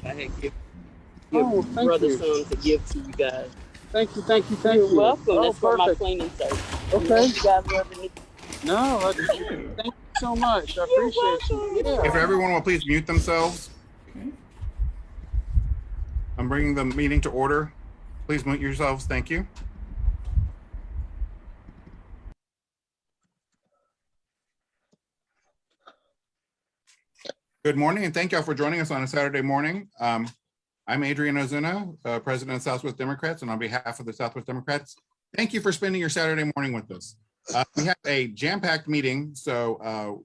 I had give Oh, thank brother you. some to give to you guys. Thank you, thank you, thank You're you. welcome. Oh, That's for my perfect. cleaning service. You know, Okay. if you guys ever need. No, You're thank you so much. I appreciate you. If Yeah. everyone will please mute themselves. I'm bringing the meeting to order. Please mute yourselves. Thank you. Good morning, and thank y'all for joining us on a Saturday morning. I'm Adrian Ozuna, President of Southwest Democrats, and on behalf of the Southwest Democrats, thank you for spending your Saturday morning with us. We have a jam-packed meeting, so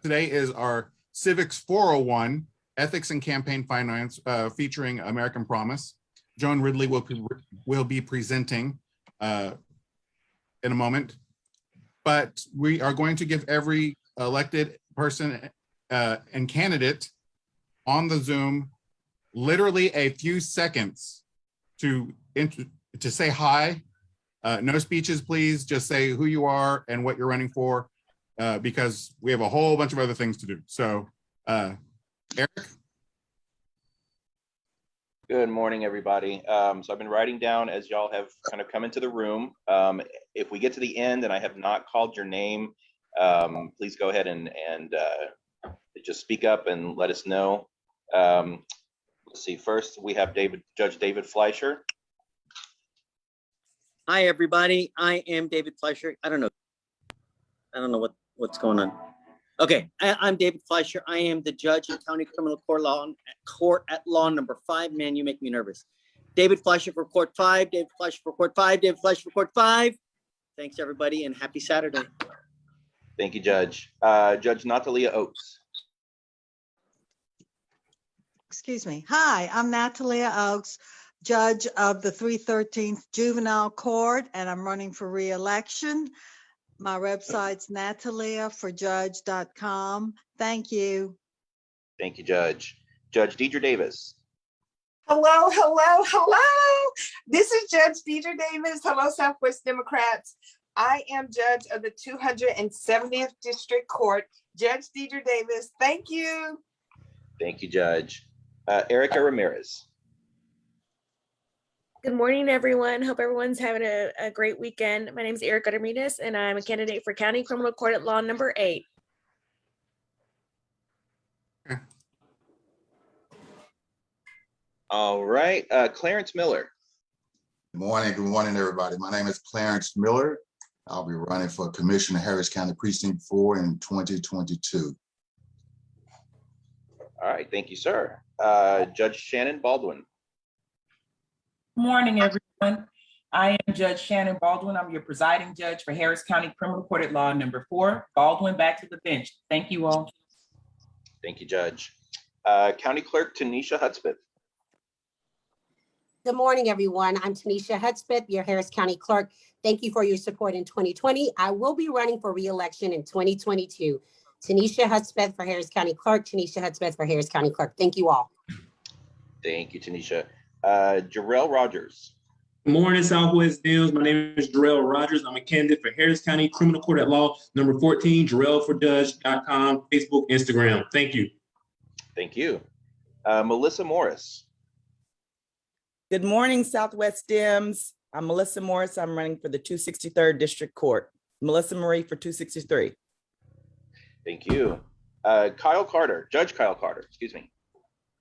today is our Civics 401, Ethics and Campaign Finance, featuring American Promise. Joan Ridley will be presenting in a moment, but we are going to give every elected person and candidate on the Zoom literally a few seconds to say hi. No speeches, please. Just say who you are and what you're running for, because we have a whole bunch of other things to do. So, Eric. Good morning, everybody. So I've been writing down as y'all have kind of come into the room. If we get to the end and I have not called your name, please go ahead and just speak up and let us know. Let's see. First, we have Judge David Fleischer. Hi, everybody. I am David Fleischer. I don't know what's going on. Okay, I'm David Fleischer. I am the judge in County Criminal Court at Law number 5. Man, you make me nervous. David Fleischer for Court 5. David Fleischer for Court 5. David Fleischer for Court 5. Thanks, everybody, and happy Saturday. Thank you, Judge. Judge Natalia Oakes. Excuse me. Hi, I'm Natalia Oakes, judge of the 313th Juvenile Court, and I'm running for re-election. My website's nataliaforjudge.com. Thank you. Thank you, Judge. Judge Deidre Davis. Hello, hello, hello. This is Judge Deidre Davis. Hello, Southwest Democrats. I am judge of the 270th District Court. Judge Deidre Davis, thank you. Thank you, Judge. Erica Ramirez. Good morning, everyone. Hope everyone's having a great weekend. My name is Erica Ramirez, and I'm a candidate for County Criminal Court at Law number 8. Okay. All right, Clarence Miller. Good morning, everybody. My name is Clarence Miller. I'll be running for Commissioner Harris County Precinct 4 in 2022. All right, thank you, sir. Judge Shannon Baldwin. Good morning, everyone. I am Judge Shannon Baldwin. I'm your presiding judge for Harris County Criminal Court at Law number 4. Baldwin, back to the bench. Thank you all. Thank you, Judge. County Clerk Tanisha Hudspeth. Good morning, everyone. I'm Tanisha Hudspeth, your Harris County Clerk. Thank you for your support in 2020. I will be running for re-election in 2022. Tanisha Hudspeth for Harris County Clerk. Tanisha Hudspeth for Harris County Clerk. Thank you all. Thank you, Tanisha. Jarrell Rogers. Good morning, Southwest Dems. My name is Jarrell Rogers. I'm a candidate for Harris County Criminal Court at Law number 14, JarrellForJudge.com, Facebook, Instagram. Thank you. Thank you. Melissa Morris. Good morning, Southwest Dems. I'm Melissa Morris. I'm running for the 263rd District Court. Melissa Marie for 263. Thank you. Kyle Carter, Judge Kyle Carter, excuse me.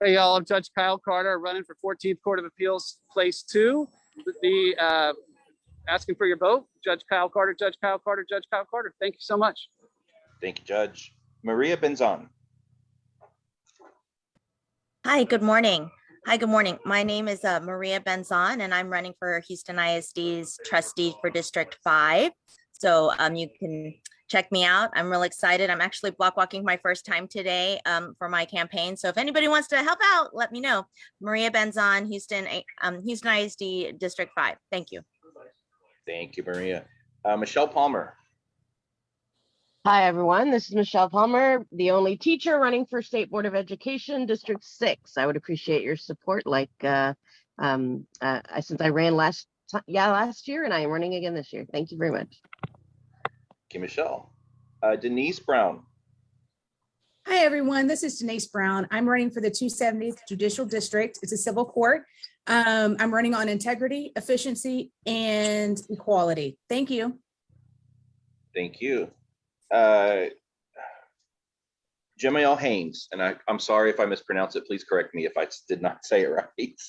Hey, y'all. I'm Judge Kyle Carter, running for 14th Court of Appeals, Place 2. The asking for your vote. Judge Kyle Carter, Judge Kyle Carter, Judge Kyle Carter. Thank you so much. Thank you, Judge. Maria Benzon. Hi, good morning. My name is Maria Benzon, and I'm running for Houston ISD's trustee for District 5. So you can check me out. I'm really excited. I'm actually block walking my first time today for my campaign. So if anybody wants to help out, let me know. Maria Benzon, Houston ISD District 5. Thank you. Thank you, Maria. Michelle Palmer. Hi, everyone. This is Michelle Palmer, the only teacher running for State Board of Education, District 6. I would appreciate your support, since I ran last year, and I am running again this year. Thank you very much. Thank you, Michelle. Denise Brown. Hi, everyone. This is Denise Brown. I'm running for the 270th Judicial District. It's a civil court. I'm running on integrity, efficiency, and equality. Thank you. Thank you. Jamiel Haynes, and I'm sorry if I mispronounce it. Please correct me if I did not say it right.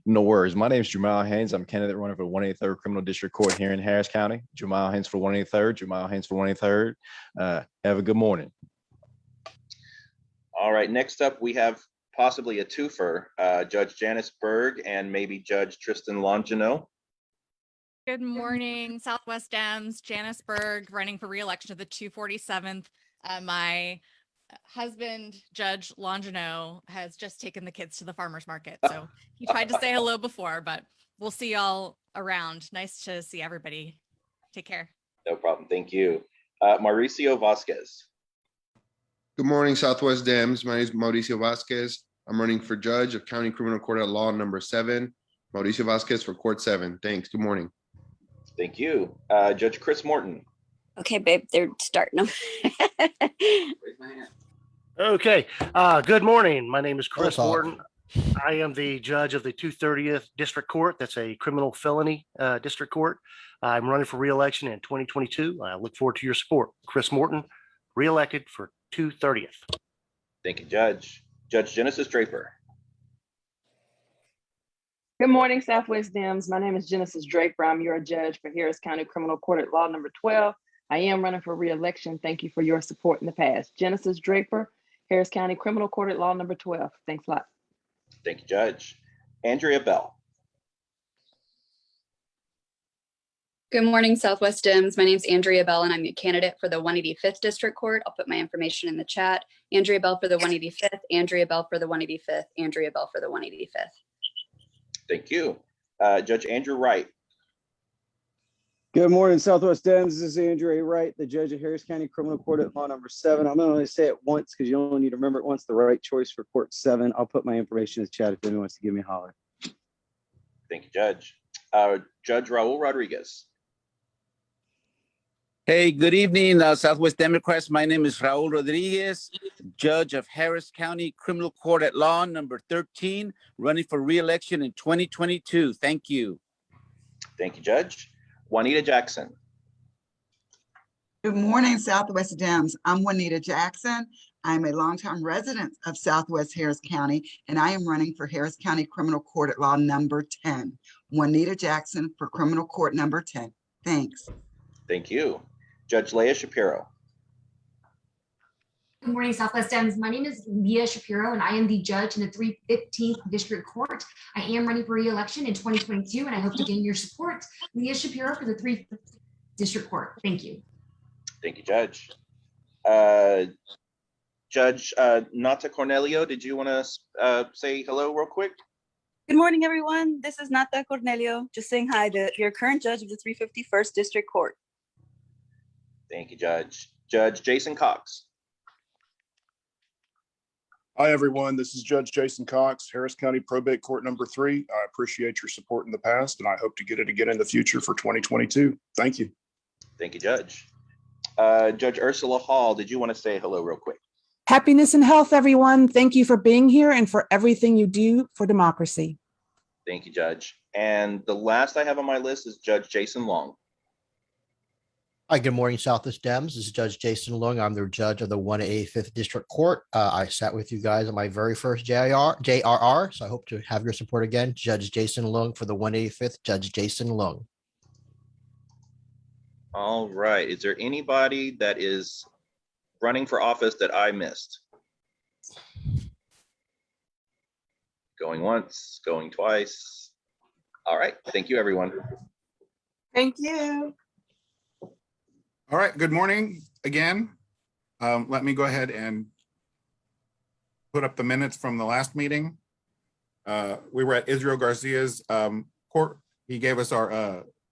No worries. My name is Jamal Haynes. I'm a candidate running for 183rd Criminal District Court here in Harris County. Jamal Haynes for 183rd. Jamal Haynes for 183rd. Have a good morning. All right, next up, we have possibly a twofer, Judge Janice Berg and maybe Judge Tristan Longino. Good morning, Southwest Dems. Janice Berg, running for re-election to the 247th. My husband, Judge Longino, has just taken the kids to the farmer's market. So he tried to say hello before, but we'll see y'all around. Nice to see everybody. Take care. No problem. Thank you. Mauricio Vasquez. Good morning, Southwest Dems. My name is Mauricio Vasquez. I'm running for Judge of County Criminal Court at Law number 7. Mauricio Vasquez for Court 7. Thanks. Good morning. Thank you. Judge Chris Morton. Okay, babe, they're starting them. Raise my hand. Okay, good morning. My name is Chris talk. Morton. I am the judge of the 230th District Court. That's a criminal felony district court. I'm running for re-election in 2022. I look forward to your support. Chris Morton, re-elected for 230th. Thank you, Judge. Judge Genesis Draper. Good morning, Southwest Dems. My name is Genesis Draper. I'm your judge for Harris County Criminal Court at Law number 12. I am running for re-election. Thank you for your support in the past. Genesis Draper, Harris County Criminal Court at Law number 12. Thanks a lot. Thank you, Judge. Andrea Bell. Good morning, Southwest Dems. My name is Andrea Bell, and I'm a candidate for the 185th District Court. I'll put my information in the chat. Andrea Bell for the 185th, Andrea Bell for the 185th, Andrea Bell for the 185th. Thank you. Judge Andrew Wright. Good morning, Southwest Dems. This is Andrew A. Wright, the judge of Harris County Criminal Court at Law number 7. I'm going to say it once because you only need to remember it once. The right choice for Court 7. I'll put my information in the chat if anyone wants to give me a holler. Thank you, Judge. Judge Raul Rodriguez. Hey, good evening, Southwest Democrats. My name is Raul Rodriguez, judge of Harris County Criminal Court at Law number 13, running for re-election in 2022. Thank you. Thank you, Judge. Juanita Jackson. Good morning, Southwest Dems. I'm Juanita Jackson. I'm a longtime resident of Southwest Harris County, and I am running for Harris County Criminal Court at Law number 10. Juanita Jackson for Criminal Court number 10. Thanks. Thank you. Judge Leah Shapiro. Good morning, Southwest Dems. My name is Leah Shapiro, and I am the judge in the 315th District Court. I am running for re-election in 2022, and I hope to gain your support. Leah Shapiro for the 315th District Court. Thank you. Thank you, Judge. Judge Nata Cornelio, did you want to say hello real quick? Good morning, everyone. This is Nata Cornelio, just saying hi to your current judge of the 351st District Court. Thank you, Judge. Judge Jason Cox. Hi, everyone. This is Judge Jason Cox, Harris County Probate Court number 3. I appreciate your support in the past, and I hope to get it again in the future for 2022. Thank you. Thank you, Judge. Judge Ursula Hall, did you want to say hello real quick? Happiness and health, everyone. Thank you for being here and for everything you do for democracy. Thank you, Judge. And the last I have on my list is Judge Jason Long. Hi, good morning, Southwest Dems. This is Judge Jason Long. I'm the judge of the 185th District Court. I sat with you guys on my very first JRR, so I hope to have your support again. Judge Jason Long for the 185th, Judge Jason Long. All right. Is there anybody that is running for office that I missed? Going once, going twice. All right. Thank you, everyone. Thank you. All right, good morning again. Let me go ahead and put up the minutes from the last meeting. We were at Israel Garcia's court. He gave us our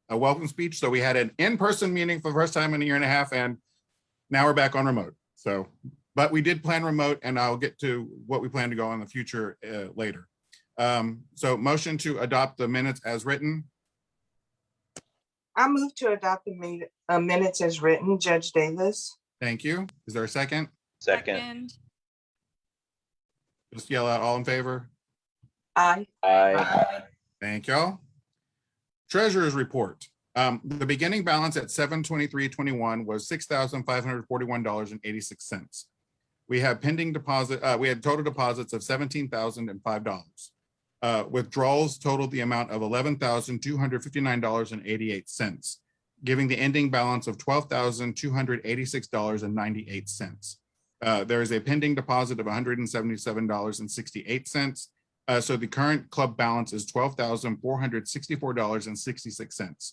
a welcome speech. So we had an in-person meeting for the first time in a year and a half, and now we're back on remote. So, but we did plan remote, and I'll get to what we plan to go in the future later. So motion to adopt the minutes as written. I move to adopt the minutes as written, Judge Davis. Thank you. Is there a second? Second. Just yell out, all in favor? Aye. Aye. Thank y'all. Treasurer's report. The beginning balance at 7/23/21 was $6,541.86. We have pending deposit, we had total deposits of $17,005. Withdrawals totaled the amount of $11,259.88, giving the ending balance of $12,286.98. There is a pending deposit of $177.68. So the current club balance is $12,464.66.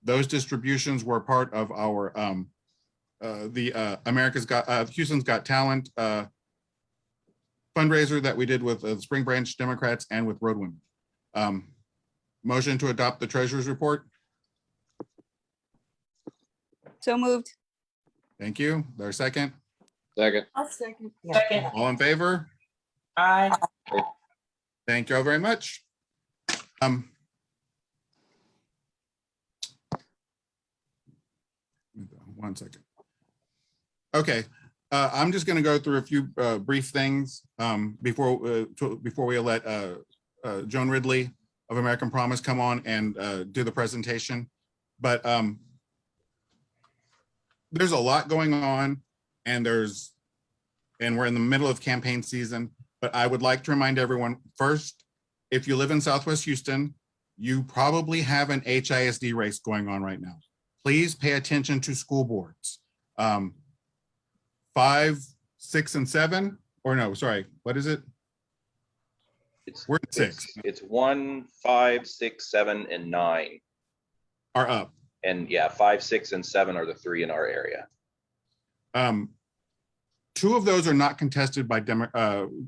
Those distributions were part of our Houston's Got Talent fundraiser that we did with Spring Branch Democrats and with Road Women. Motion to adopt the treasurer's report. So moved. Thank you. There's a second. Second. I'll second. All in favor? Aye. Thank you all very much. One second. Okay, I'm just going to go through a few brief things before we let Joan Ridley of American Promise come on and do the presentation. But there's a lot going on, and we're in the middle of campaign season. But I would like to remind everyone, first, if you live in Southwest Houston, you probably have an HISD race going on right now. Please pay attention to school boards. 5, 6, and 7, or no, sorry, what is it? We're at 6. It's 1, 5, 6, 7, and 9 are up. And yeah, 5, 6, and 7 are the 3 in our area. 2 of those are not contested by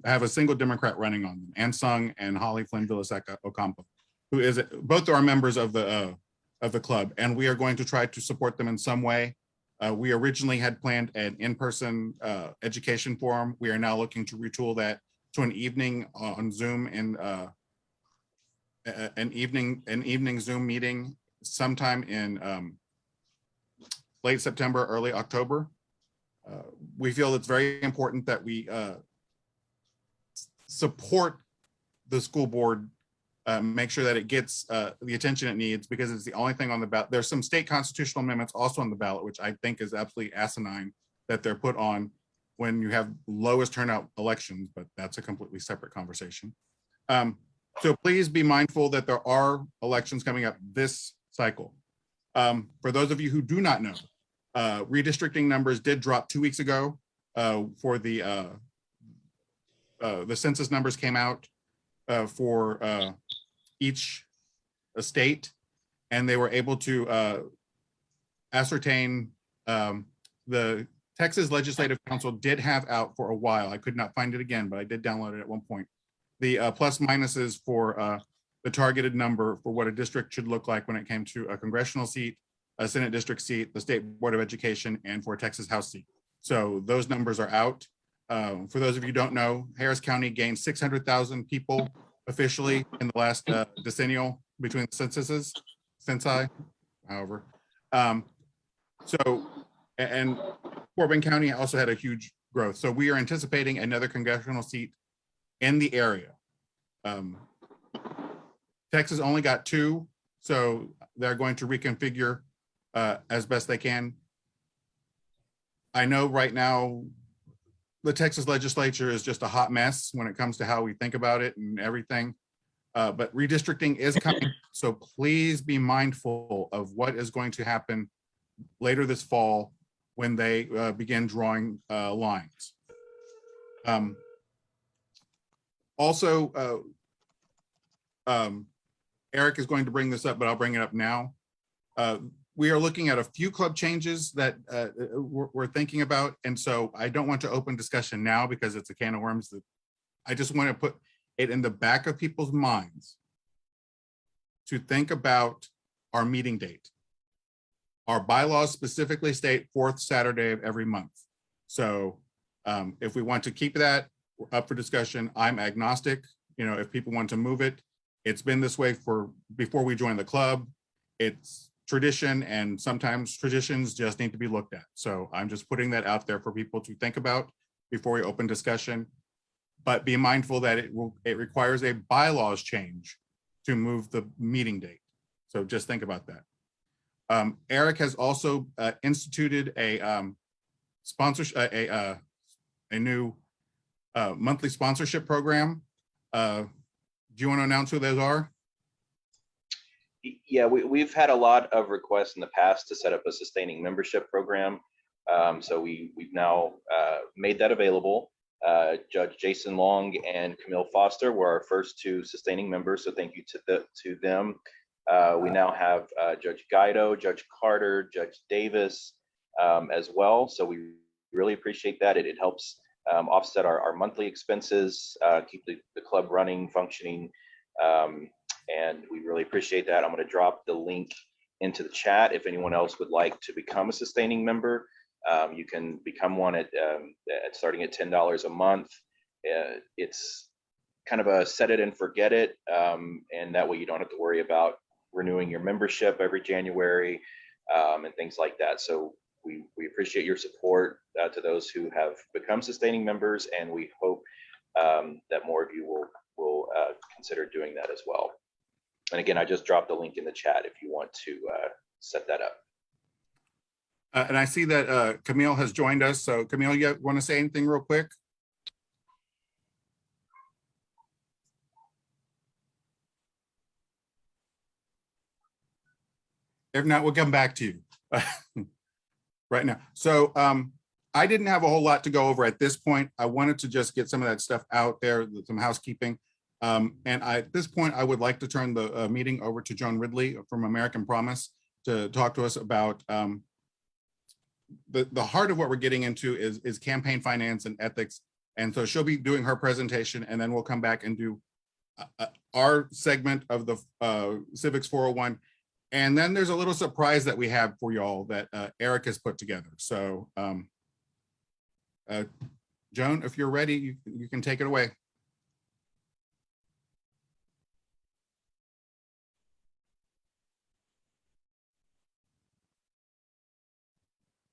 have a single Democrat running on them, Ansung and Holly Flynn Villaseca Ocampo, who is both are members of the club, and we are going to try to support them in some way. We originally had planned an in-person education forum. We are now looking to retool that to an evening on Zoom and an evening Zoom meeting sometime in late September, early October. We feel it's very important that we support the school board, make sure that it gets the attention it needs, because it's the only thing on the ballot. There's some state constitutional amendments also on the ballot, which I think is absolutely asinine that they're put on when you have lowest turnout elections, but that's a completely separate conversation. So please be mindful that there are elections coming up this cycle. For those of you who do not know, redistricting numbers did drop 2 weeks ago. For the census numbers came out for each state, and they were able to ascertain the Texas Legislative Council did have out for a while. I could not find it again, but I did download it at one point. The plus minuses for the targeted number for what a district should look like when it came to a congressional seat, a Senate district seat, the State Board of Education, and for a Texas House seat. So those numbers are out. For those of you who don't know, Harris County gained 600,000 people officially in the last decennial between the censi, however. And Corbin County also had a huge growth. So we are anticipating another congressional seat in the area. Texas only got 2, so they're going to reconfigure as best they can. I know right now the Texas legislature is just a hot mess when it comes to how we think about it and everything. But redistricting is coming, so please be mindful of what is going to happen later this fall when they begin drawing lines. Also, Eric is going to bring this up, but I'll bring it up now. We are looking at a few club changes that we're thinking about. And so I don't want to open discussion now because it's a can of worms that I just want to put it in the back of people's minds to think about our meeting date. Our bylaws specifically state 4th Saturday of every month. So if we want to keep that up for discussion, I'm agnostic. You know, if people want to move it, it's been this way for before we joined the club. It's tradition, and sometimes traditions just need to be looked at. So I'm just putting that out there for people to think about before we open discussion. But be mindful that it requires a bylaws change to move the meeting date. So just think about that. Eric has also instituted a sponsorship, a new monthly sponsorship program. Do you want to announce who those are? Yeah, we've had a lot of requests in the past to set up a sustaining membership program. So we've now made that available. Judge Jason Long and Camille Foster were our first two sustaining members, so thank you to them. We now have Judge Guido, Judge Carter, Judge Davis as well. So we really appreciate that. It helps offset our monthly expenses, keep the club running, functioning, and we really appreciate that. I'm going to drop the link into the chat if anyone else would like to become a sustaining member. You can become one at starting at $10 a month. It's kind of a set it and forget it, and that way you don't have to worry about renewing your membership every January and things like that. So we appreciate your support to those who have become sustaining members, and we hope that more of you will consider doing that as well. And again, I just dropped the link in the chat if you want to set that up. And I see that Camille has joined us. So Camille, you want to say anything real quick? If not, we'll come back to you right now. So I didn't have a whole lot to go over at this point. I wanted to just get some of that stuff out there, some housekeeping. At this point, I would like to turn the meeting over to Joan Ridley from American Promise to talk to us about the heart of what we're getting into is campaign finance and ethics. And so she'll be doing her presentation, and then we'll come back and do our segment of the Civics 401. And then there's a little surprise that we have for y'all that Eric has put together. So Joan, if you're ready, you can take it away.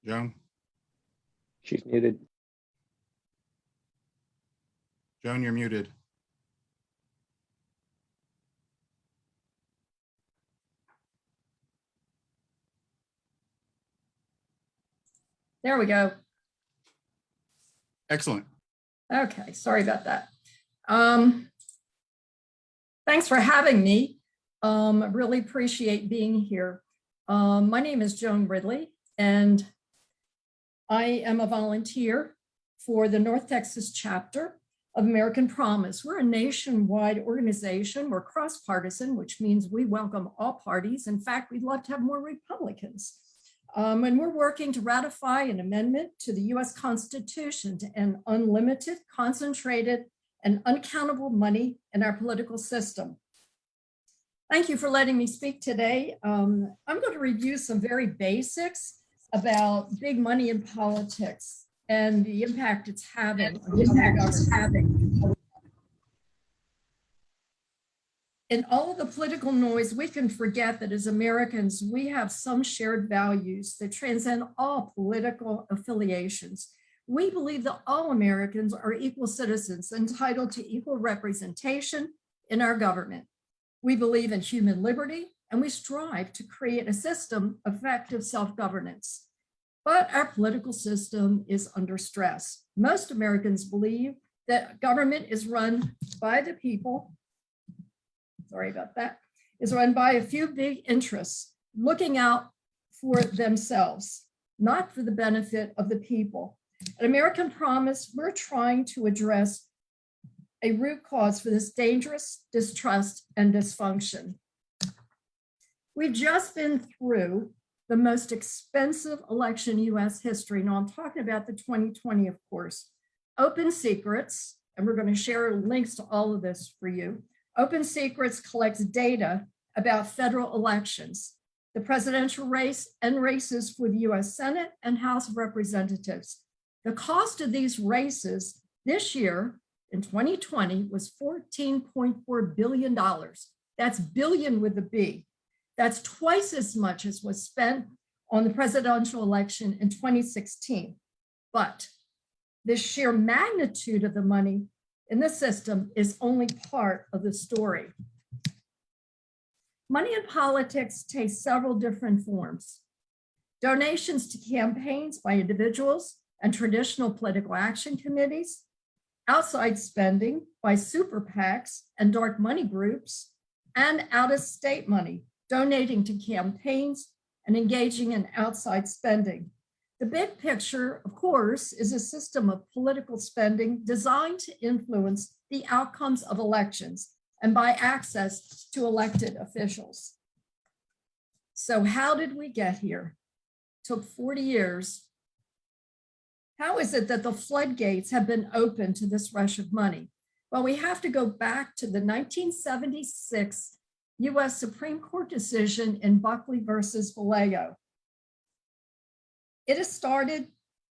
Joan? She's muted. Joan, you're muted. There we go. Excellent. Okay, sorry about that. Thanks for having me. I really appreciate being here. My name is Joan Ridley, and I am a volunteer for the North Texas chapter of American Promise. We're a nationwide organization. We're cross-partisan, which means we welcome all parties. In fact, we'd love to have more Republicans. And we're working to ratify an amendment to the US Constitution to end unlimited, concentrated, and uncountable money in our political system. Thank you for letting me speak today. I'm going to review some very basics about big money in politics and the impact it's having on government. In all of the political noise, we can forget that as Americans, we have some shared values that transcend all political affiliations. We believe that all Americans are equal citizens entitled to equal representation in our government. We believe in human liberty, and we strive to create a system of effective self-governance. But our political system is under stress. Most Americans believe that government is run by the people. Sorry about that, is run by a few big interests looking out for themselves, not for the benefit of the people. At American Promise, we're trying to address a root cause for this dangerous distrust and dysfunction. We've just been through the most expensive election in US history. Now I'm talking about the 2020, of course. Open Secrets, and we're going to share links to all of this for you. Open Secrets collects data about federal elections, the presidential race and races for the US Senate and House of Representatives. The cost of these races this year in 2020 was $14.4 billion. That's billion with a B. That's twice as much as was spent on the presidential election in 2016. But The sheer magnitude of the money in the system is only part of the story. Money in politics takes several different forms. Donations to campaigns by individuals and traditional political action committees, outside spending by super PACs and dark money groups, and out-of-state money, donating to campaigns and engaging in outside spending. The big picture, of course, is a system of political spending designed to influence the outcomes of elections and buy access to elected officials. So how did we get here? Took 40 years. How is it that the floodgates have been open to this rush of money? Well, we have to go back to the 1976 US Supreme Court decision in Buckley versus Vallejo. It has started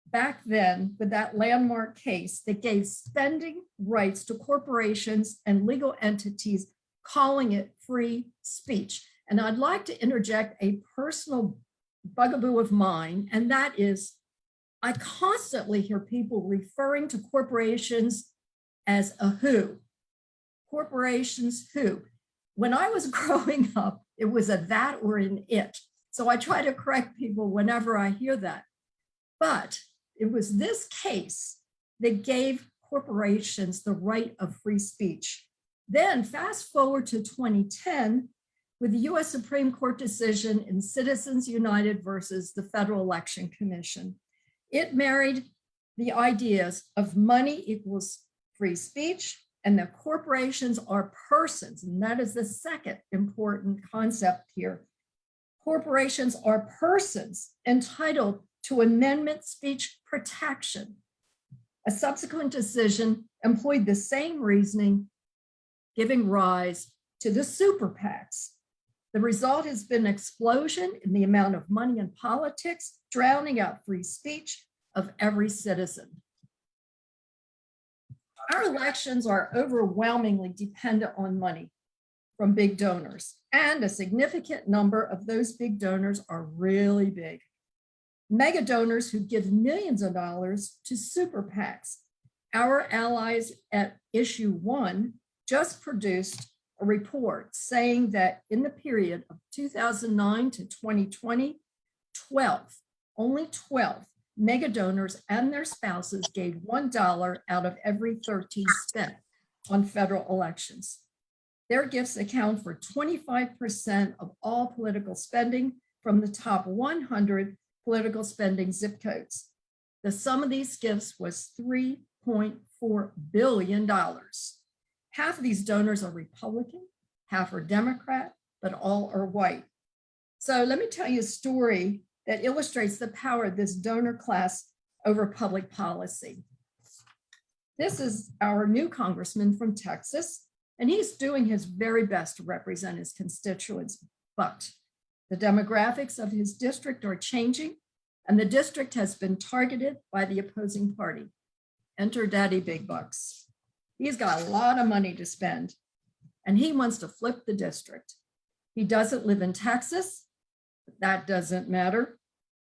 back then with that landmark case that gave spending rights to corporations and legal entities, calling it free speech. And I'd like to interject a personal bugaboo of mine, and that is I constantly hear people referring to corporations as a who. Corporations who. When I was growing up, it was a that or an it. So I try to correct people whenever I hear that. But it was this case that gave corporations the right of free speech. Then fast forward to 2010 with the US Supreme Court decision in Citizens United versus the Federal Election Commission. It married the ideas of money equals free speech and that corporations are persons. And that is the second important concept here. Corporations are persons entitled to amendment speech protection. A subsequent decision employed the same reasoning, giving rise to the super PACs. The result has been an explosion in the amount of money in politics, drowning out free speech of every citizen. Our elections are overwhelmingly dependent on money from big donors, and a significant number of those big donors are really big. Mega donors who give millions of dollars to super PACs. Our allies at Issue 1 just produced a report saying that in the period of 2009 to 2020, only 12 mega donors and their spouses gave $1 out of every 13 spent on federal elections. Their gifts account for 25% of all political spending from the top 100 political spending zip codes. The sum of these gifts was $3.4 billion. Half of these donors are Republican, half are Democrat, but all are white. So let me tell you a story that illustrates the power of this donor class over public policy. This is our new congressman from Texas, and he's doing his very best to represent his constituents, but the demographics of his district are changing, and the district has been targeted by the opposing party. Enter Daddy Big Bucks. He's got a lot of money to spend, and he wants to flip the district. He doesn't live in Texas, but that doesn't matter.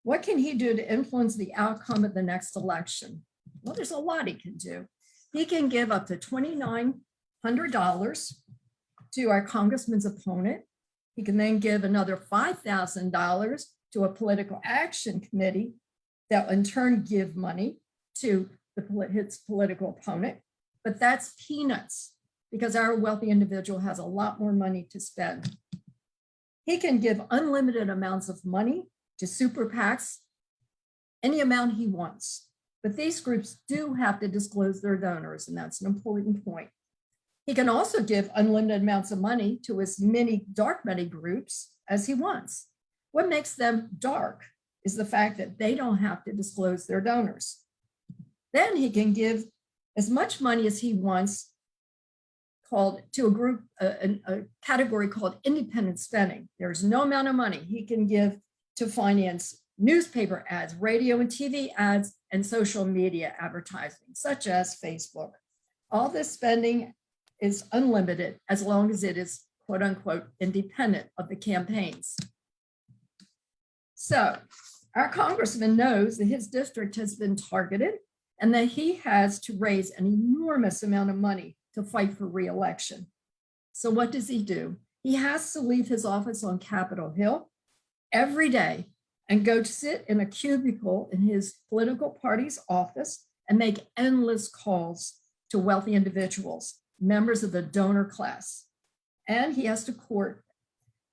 What can he do to influence the outcome of the next election? Well, there's a lot he can do. He can give up to $2,900 to our congressman's opponent. He can then give another $5,000 to a political action committee that in turn give money to his political opponent. But that's peanuts because our wealthy individual has a lot more money to spend. He can give unlimited amounts of money to super PACs, any amount he wants. But these groups do have to disclose their donors, and that's an important point. He can also give unlimited amounts of money to as many dark money groups as he wants. What makes them dark is the fact that they don't have to disclose their donors. Then he can give as much money as he wants called to a group, a category called independent spending. There's no amount of money he can give to finance newspaper ads, radio and TV ads, and social media advertising, such as Facebook. All this spending is unlimited as long as it is quote unquote independent of the campaigns. So our congressman knows that his district has been targeted and that he has to raise an enormous amount of money to fight for reelection. So what does he do? He has to leave his office on Capitol Hill every day and go to sit in a cubicle in his political party's office and make endless calls to wealthy individuals, members of the donor class. And he has to court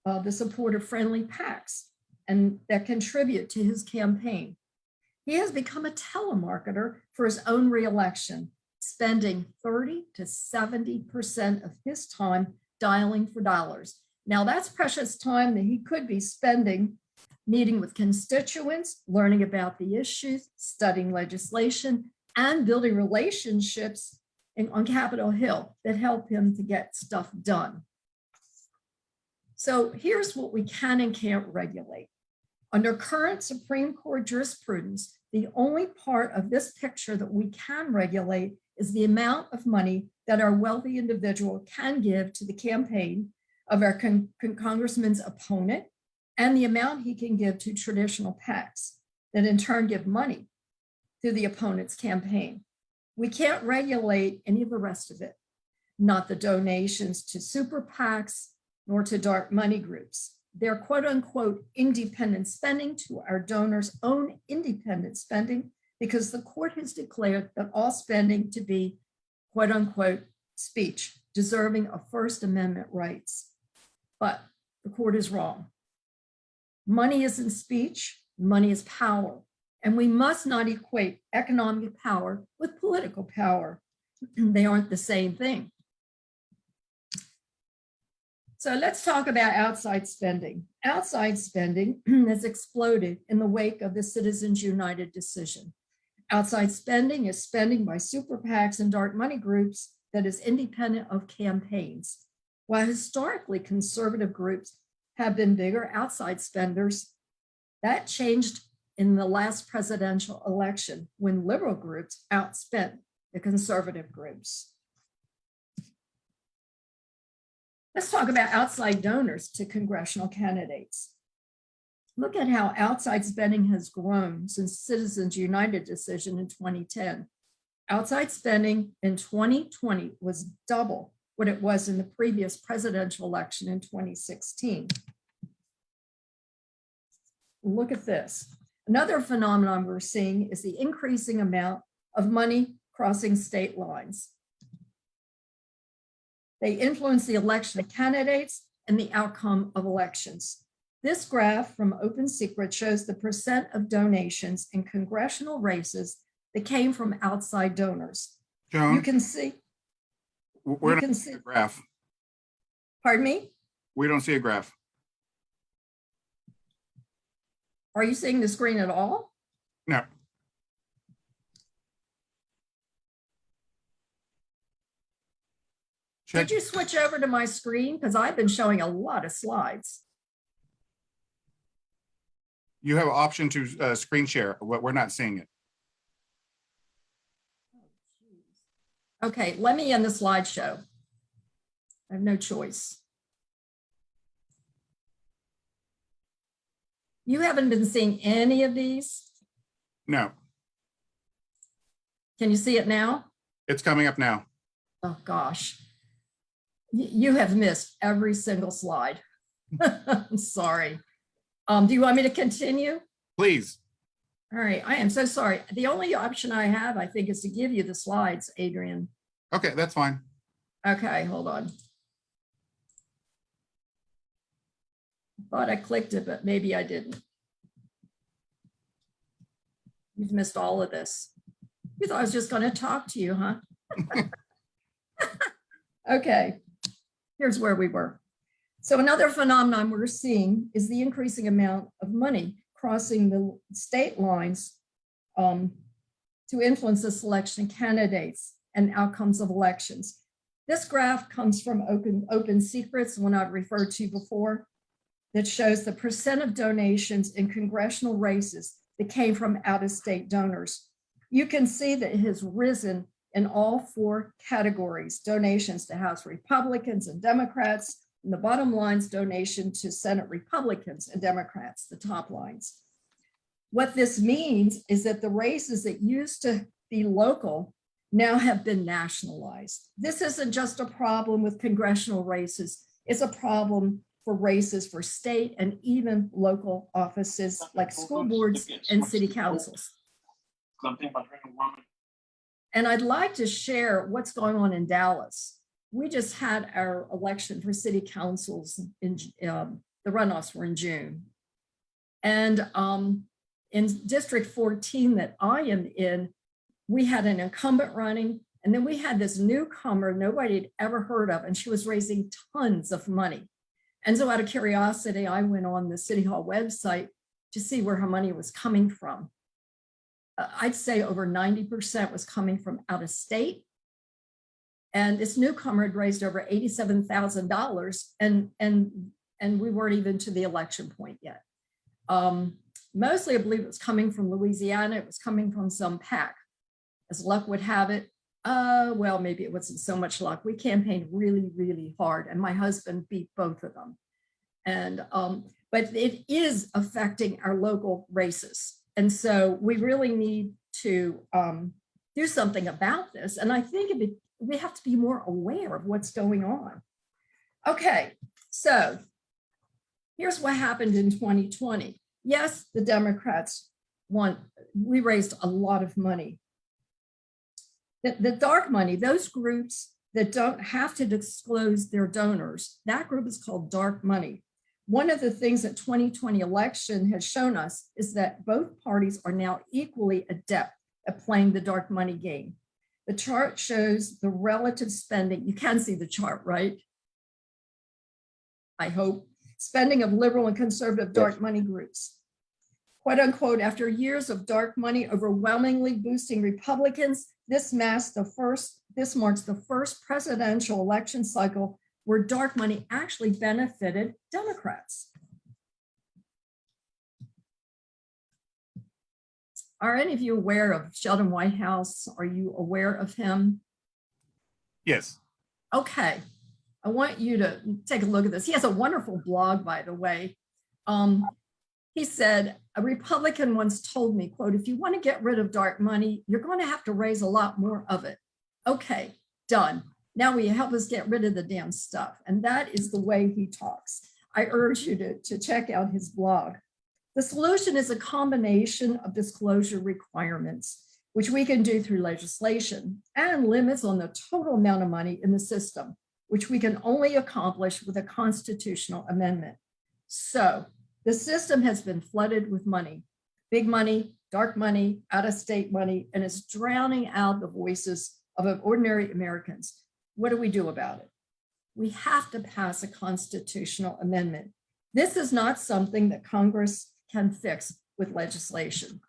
the support of friendly PACs and that contribute to his campaign. He has become a telemarketer for his own reelection, spending 30 to 70% of his time dialing for dollars. Now that's precious time that he could be spending meeting with constituents, learning about the issues, studying legislation, and building relationships on Capitol Hill that help him to get stuff done. So here's what we can and can't regulate. Under current Supreme Court jurisprudence, the only part of this picture that we can regulate is the amount of money that our wealthy individual can give to the campaign of our congressman's opponent and the amount he can give to traditional PACs that in turn give money to the opponent's campaign. We can't regulate any of the rest of it, not the donations to super PACs nor to dark money groups. They're quote unquote independent spending to our donors' own independent spending because the court has declared that all spending to be quote unquote speech, deserving of First Amendment rights. But the court is wrong. Money isn't speech, money is power. And we must not equate economic power with political power. They aren't the same thing. So let's talk about outside spending. Outside spending has exploded in the wake of the Citizens United decision. Outside spending is spending by super PACs and dark money groups that is independent of campaigns. While historically conservative groups have been bigger outside spenders, that changed in the last presidential election when liberal groups outspent the conservative groups. Let's talk about outside donors to congressional candidates. Look at how outside spending has grown since Citizens United decision in 2010. Outside spending in 2020 was double what it was in the previous presidential election in 2016. Look at this. Another phenomenon we're seeing is the increasing amount of money crossing state lines. They influence the election of candidates and the outcome of elections. This graph from Open Secret shows the percent of donations in congressional races that came from outside donors. Joan, you can see. We're not seeing a graph. Pardon me? We don't see a graph. Are you seeing the screen at all? No. Did you switch over to my screen? Because I've been showing a lot of slides. You have an option to screen share. We're not seeing it. Okay, let me end the slideshow. I have no choice. You haven't been seeing any of these? No. Can you see it now? It's coming up now. Oh, gosh. You have missed every single slide. I'm sorry. Do you want me to continue? Please. All right, I am so sorry. The only option I have, I think, is to give you the slides, Adrian. Okay, that's fine. Okay, hold on. I thought I clicked it, but maybe I didn't. You've missed all of this. You thought I was just going to talk to you, huh? Okay, here's where we were. So another phenomenon we're seeing is the increasing amount of money crossing the state lines to influence the selection of candidates and outcomes of elections. This graph comes from Open Secrets, one I've referred to before, that shows the percent of donations in congressional races that came from out-of-state donors. You can see that it has risen in all four categories: donations to House Republicans and Democrats, and the bottom lines, donation to Senate Republicans and Democrats, the top lines. What this means is that the races that used to be local now have been nationalized. This isn't just a problem with congressional races. It's a problem for races for state and even local offices like school boards and city councils. And I'd like to share what's going on in Dallas. We just had our election for city councils in the runoffs were in June. And in District 14 that I am in, we had an incumbent running, and then we had this newcomer nobody had ever heard of, and she was raising tons of money. And so out of curiosity, I went on the City Hall website to see where her money was coming from. I'd say over 90% was coming from out of state. And this newcomer had raised over $87,000, and we weren't even to the election point yet. Mostly, I believe it was coming from Louisiana. It was coming from some PAC. As luck would have it, well, maybe it wasn't so much luck. We campaigned really, really hard, and my husband beat both of them. And but it is affecting our local races, and so we really need to do something about this. And I think we have to be more aware of what's going on. Okay, so here's what happened in 2020. Yes, the Democrats won. We raised a lot of money. The dark money, those groups that don't have to disclose their donors, that group is called dark money. One of the things that 2020 election has shown us is that both parties are now equally adept at playing the dark money game. The chart shows the relative spending. You can see the chart, right? I hope. Spending of liberal and conservative dark money groups. Quote unquote, after years of dark money overwhelmingly boosting Republicans, this marks the first presidential election cycle where dark money actually benefited Democrats. Are any of you aware of Sheldon Whitehouse? Are you aware of him? Yes. Okay. I want you to take a look at this. He has a wonderful blog, by the way. He said, a Republican once told me, quote, if you want to get rid of dark money, you're going to have to raise a lot more of it. Okay, done. Now will you help us get rid of the damn stuff? And that is the way he talks. I urge you to check out his blog. The solution is a combination of disclosure requirements, which we can do through legislation, and limits on the total amount of money in the system, which we can only accomplish with a constitutional amendment. So the system has been flooded with money, big money, dark money, out-of-state money, and it's drowning out the voices of ordinary Americans. What do we do about it? We have to pass a constitutional amendment. This is not something that Congress can fix with legislation.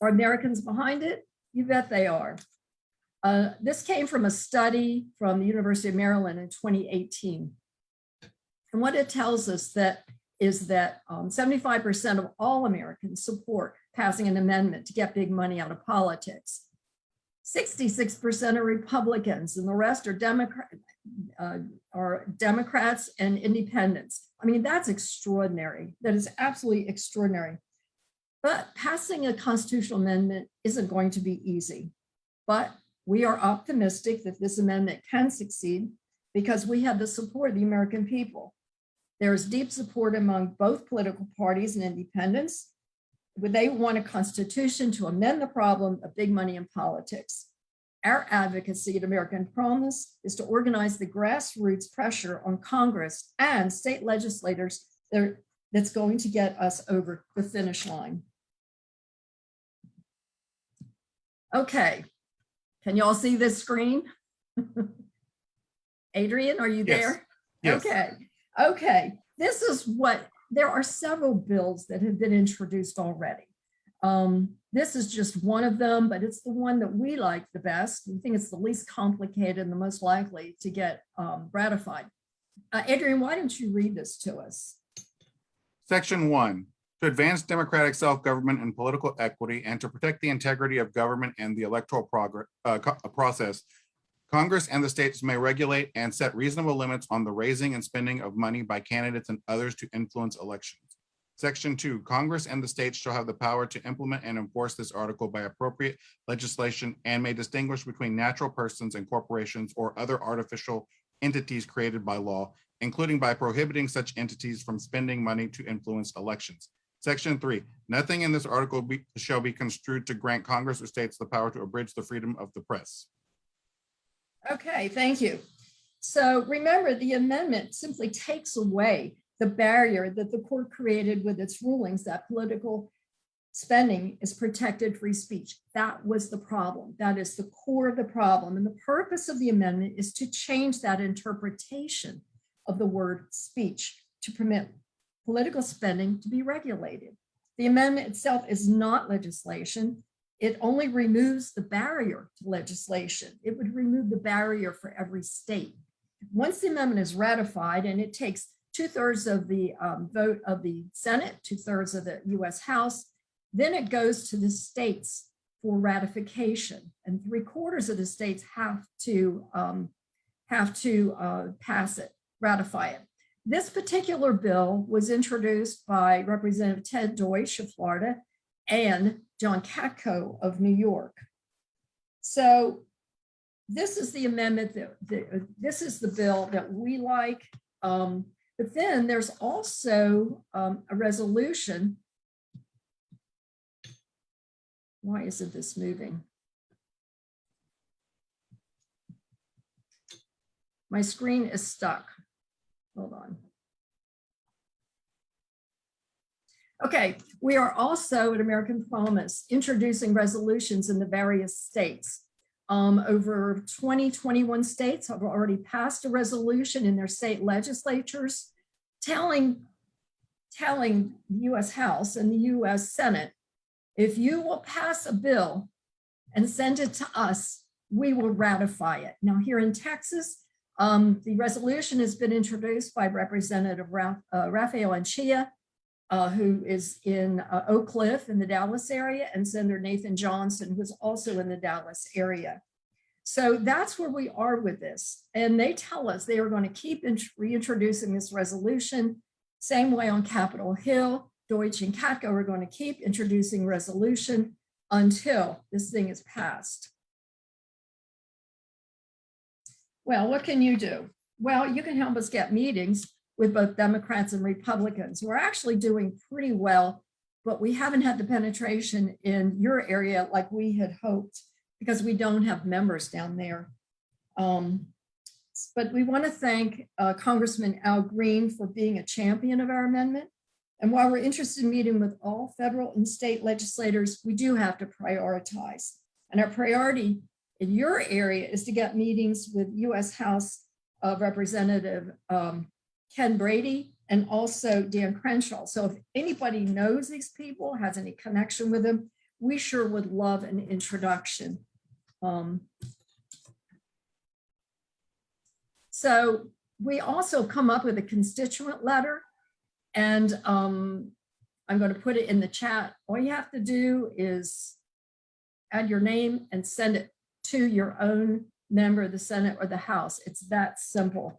Are Americans behind it? You bet they are. This came from a study from the University of Maryland in 2018. And what it tells us is that 75% of all Americans support passing an amendment to get big money out of politics. 66% are Republicans, and the rest are Democrats and independents. I mean, that's extraordinary. That is absolutely extraordinary. But passing a constitutional amendment isn't going to be easy. But we are optimistic that this amendment can succeed because we have the support of the American people. There is deep support among both political parties and independents. They want a constitution to amend the problem of big money in politics. Our advocacy at American Promise is to organize the grassroots pressure on Congress and state legislators that's going to get us over the finish line. Okay, can you all see this screen? Adrian, are you there? Yes. Okay. This is what, there are several bills that have been introduced already. This is just one of them, but it's the one that we like the best. We think it's the least complicated and the most likely to get ratified. Adrian, why don't you read this to us? Section 1, to advance democratic self-government and political equity and to protect the integrity of government and the electoral process, Congress and the states may regulate and set reasonable limits on the raising and spending of money by candidates and others to influence elections. Section 2, Congress and the states shall have the power to implement and enforce this article by appropriate legislation and may distinguish between natural persons and corporations or other artificial entities created by law, including by prohibiting such entities from spending money to influence elections. Section 3, nothing in this article shall be construed to grant Congress or states the power to abridge the freedom of the press. Okay, thank you. So remember, the amendment simply takes away the barrier that the court created with its rulings that political spending is protected free speech. That was the problem. That is the core of the problem. And the purpose of the amendment is to change that interpretation of the word speech to permit political spending to be regulated. The amendment itself is not legislation. It only removes the barrier to legislation. It would remove the barrier for every state. Once the amendment is ratified, and it takes 2/3 of the vote of the Senate, 2/3 of the US House, then it goes to the states for ratification, and 3/4 of the states have to pass it, ratify it. This particular bill was introduced by Representative Ted Deutsch of Florida and John Katko of New York. So this is the amendment this is the bill that we like. But then there's also a resolution. Why isn't this moving? My screen is stuck. Hold on. Okay, we are also at American Promise introducing resolutions in the various states. Over 21 states have already passed a resolution in their state legislatures telling the US House and the US Senate, if you will pass a bill and send it to us, we will ratify it. Now here in Texas, the resolution has been introduced by Representative Rafael Anchia, who is in Oak Cliff in the Dallas area, and Senator Nathan Johnson, who is also in the Dallas area. So that's where we are with this. And they tell us they are going to keep reintroducing this resolution. Same way on Capitol Hill, Deutsch and Katko are going to keep introducing resolution until this thing is passed. Well, what can you do? Well, you can help us get meetings with both Democrats and Republicans. We're actually doing pretty well, but we haven't had the penetration in your area like we had hoped because we don't have members down there. But we want to thank Congressman Al Green for being a champion of our amendment. And while we're interested in meeting with all federal and state legislators, we do have to prioritize. And our priority in your area is to get meetings with US House Representative Ken Brady and also Dan Crenshaw. So if anybody knows these people, has any connection with them, we sure would love an introduction. So we also come up with a constituent letter, and I'm going to put it in the chat. All you have to do is add your name and send it to your own member of the Senate or the House. It's that simple.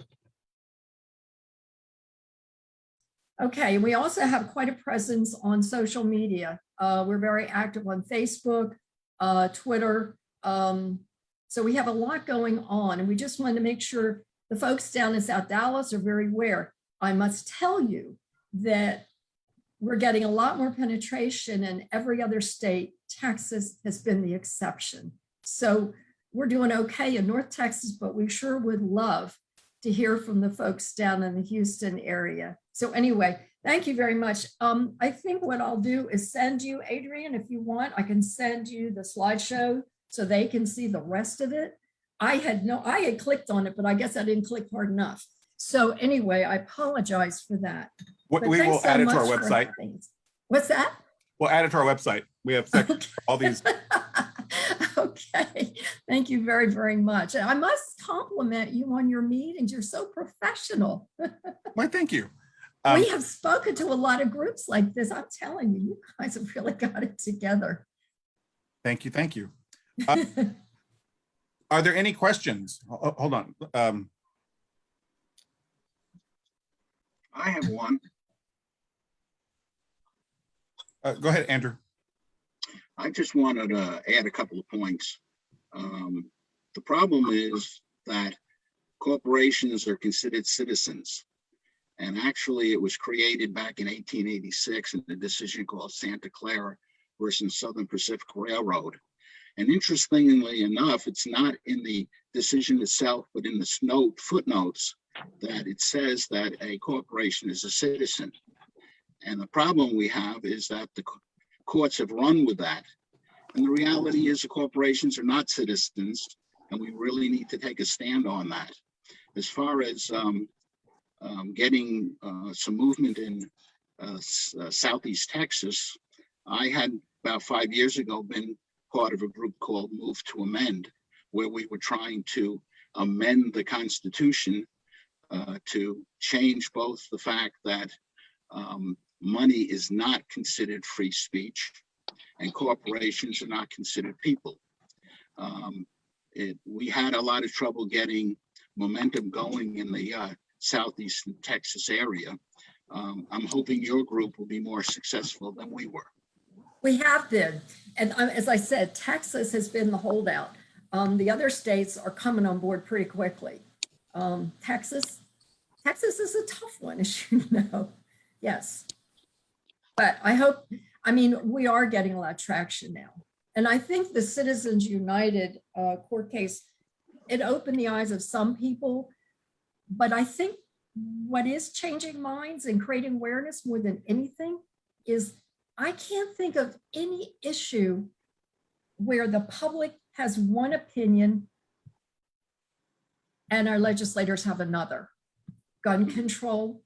Okay, we also have quite a presence on social media. We're very active on Facebook, Twitter. So we have a lot going on, and we just wanted to make sure the folks down in South Dallas are very aware. I must tell you that we're getting a lot more penetration in every other state. Texas has been the exception. So we're doing okay in North Texas, but we sure would love to hear from the folks down in the Houston area. So anyway, thank you very much. I think what I'll do is send you, Adrian, if you want, I can send you the slideshow so they can see the rest of it. I had clicked on it, but I guess I didn't click hard enough. So anyway, I apologize for that. We will add it to our website. What's that? We'll add it to our website. We have all these. Okay, thank you very, very much. I must compliment you on your meetings. You're so professional. Why, thank you. We have spoken to a lot of groups like this. I'm telling you, you guys have really got it together. Thank you, thank you. Are there any questions? Hold on. I have one. Go ahead, Andrew. I just wanted to add a couple of points. The problem is that corporations are considered citizens. And actually, it was created back in 1886 in a decision called Santa Clara versus Southern Pacific Railroad. And interestingly enough, it's not in the decision itself, but in the footnotes that it says that a corporation is a citizen. And the problem we have is that the courts have run with that. And the reality is the corporations are not citizens, and we really need to take a stand on that. As far as getting some movement in Southeast Texas, I had about 5 years ago been part of a group called Move to Amend, where we were trying to amend the Constitution to change both the fact that money is not considered free speech and corporations are not considered people. We had a lot of trouble getting momentum going in the Southeastern Texas area. I'm hoping your group will be more successful than we were. We have been. And as I said, Texas has been the holdout. The other states are coming on board pretty quickly. Texas is a tough one, as you know. Yes. But we are getting a lot of traction now. And I think the Citizens United court case, it opened the eyes of some people. But I think what is changing minds and creating awareness more than anything is I can't think of any issue where the public has one opinion and our legislators have another. Gun control,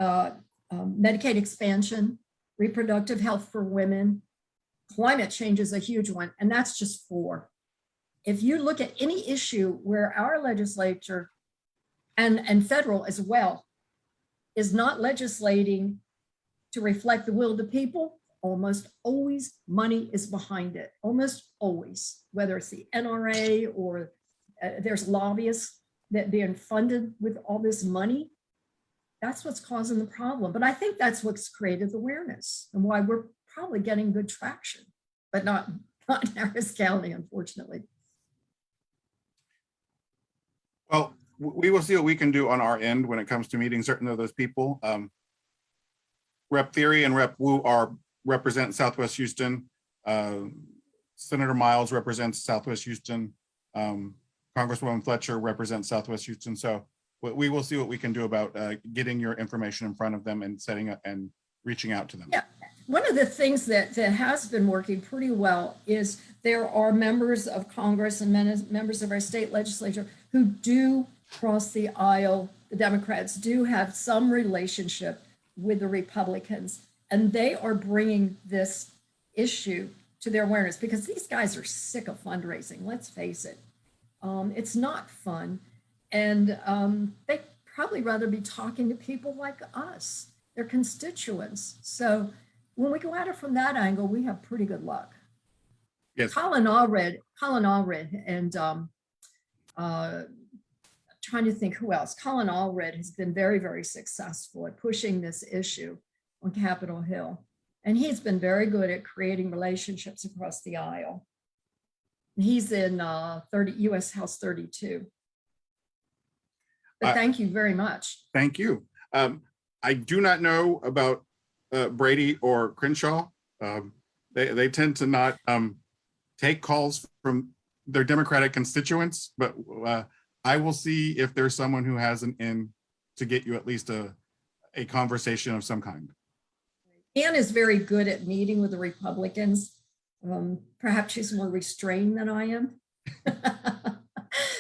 Medicaid expansion, reproductive health for women, climate change is a huge one, and that's just 4. If you look at any issue where our legislature and federal as well is not legislating to reflect the will of the people, almost always money is behind it, almost always, whether it's the NRA or there's lobbyists that being funded with all this money. That's what's causing the problem. But I think that's what's created the awareness and why we're probably getting good traction, but not in Harris County, unfortunately. Well, we will see what we can do on our end when it comes to meeting certain of those people. Rep Theory and Rep Wu represent Southwest Houston. Senator Miles represents Southwest Houston. Congresswoman Fletcher represents Southwest Houston. So we will see what we can do about getting your information in front of them and setting up and reaching out to them. Yeah, one of the things that has been working pretty well is there are members of Congress and members of our state legislature who do cross the aisle. The Democrats do have some relationship with the Republicans, and they are bringing this issue to their awareness because these guys are sick of fundraising. Let's face it. It's not fun. And they probably rather be talking to people like us, their constituents. So when we go at it from that angle, we have pretty good luck. Yes. Colin Allred, and trying to think who else. Colin Allred has been very, very successful at pushing this issue on Capitol Hill. And he's been very good at creating relationships across the aisle. He's in US House 32. But thank you very much. Thank you. I do not know about Brady or Crenshaw. They tend to not take calls from their Democratic constituents, but I will see if there's someone who has an in to get you at least a conversation of some kind. Ann is very good at meeting with the Republicans. Perhaps she's more restrained than I am.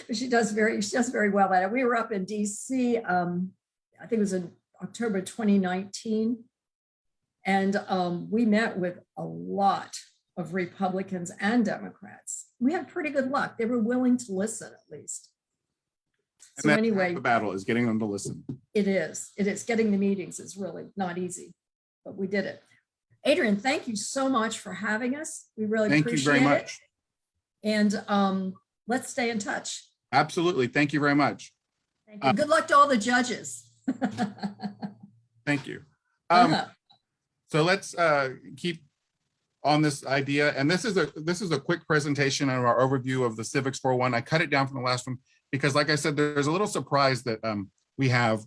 But she does very well at it. We were up in DC, I think it was in October 2019. And we met with a lot of Republicans and Democrats. We had pretty good luck. They were willing to listen at least. So anyway, the battle is getting them to listen. It is. Getting the meetings is really not easy, but we did it. Adrian, thank you so much for having us. We really appreciate it. Thank you very much. And let's stay in touch. Absolutely. Thank you very much. Thank you. Good luck to all the judges. Thank you. So let's keep on this idea. And this is a quick presentation of our overview of the Civics 401. I cut it down from the last one because, like I said, there's a little surprise that we have.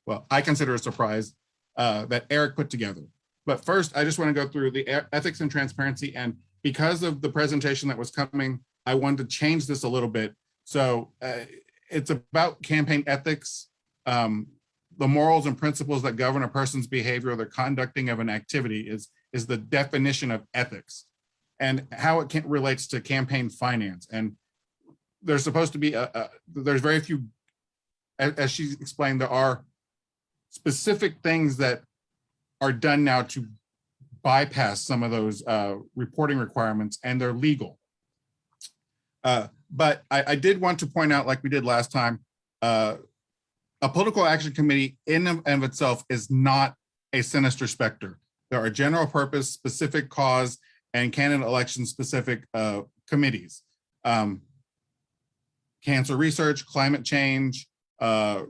Well, I consider a surprise that Eric put together. But first, I just want to go through the ethics and transparency. And because of the presentation that was coming, I wanted to change this a little bit. So it's about campaign ethics, the morals and principles that govern a person's behavior or the conducting of an activity is the definition of ethics, and how it relates to campaign finance. And there's supposed to be there's very few, as she explained, there are specific things that are done now to bypass some of those reporting requirements, and they're legal. But I did want to point out, like we did last time, a political action committee in and of itself is not a sinister specter. There are general purpose, specific cause, and candidate election specific committees. Cancer research, climate change, local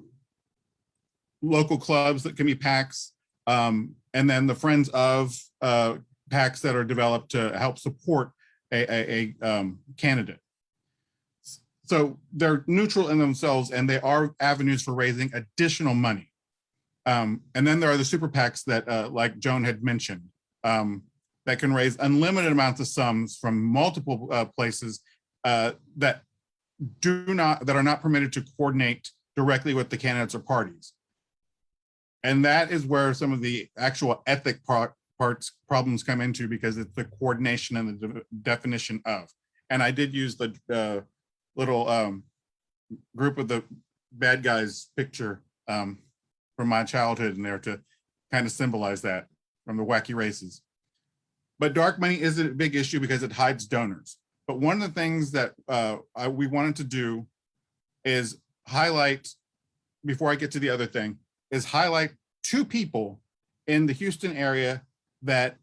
clubs that can be PACs, and then the friends of PACs that are developed to help support a candidate. So they're neutral in themselves, and they are avenues for raising additional money. And then there are the super PACs that, like Joan had mentioned, that can raise unlimited amounts of sums from multiple places that are not permitted to coordinate directly with the candidates or parties. And that is where some of the actual ethic problems come into, because it's the coordination and the definition of. And I did use the little group of the bad guys picture from my childhood in there to kind of symbolize that, from the wacky races. But dark money is a big issue because it hides donors. But one of the things that we wanted to do is highlight, before I get to the other thing, is highlight 2 people in the Houston area that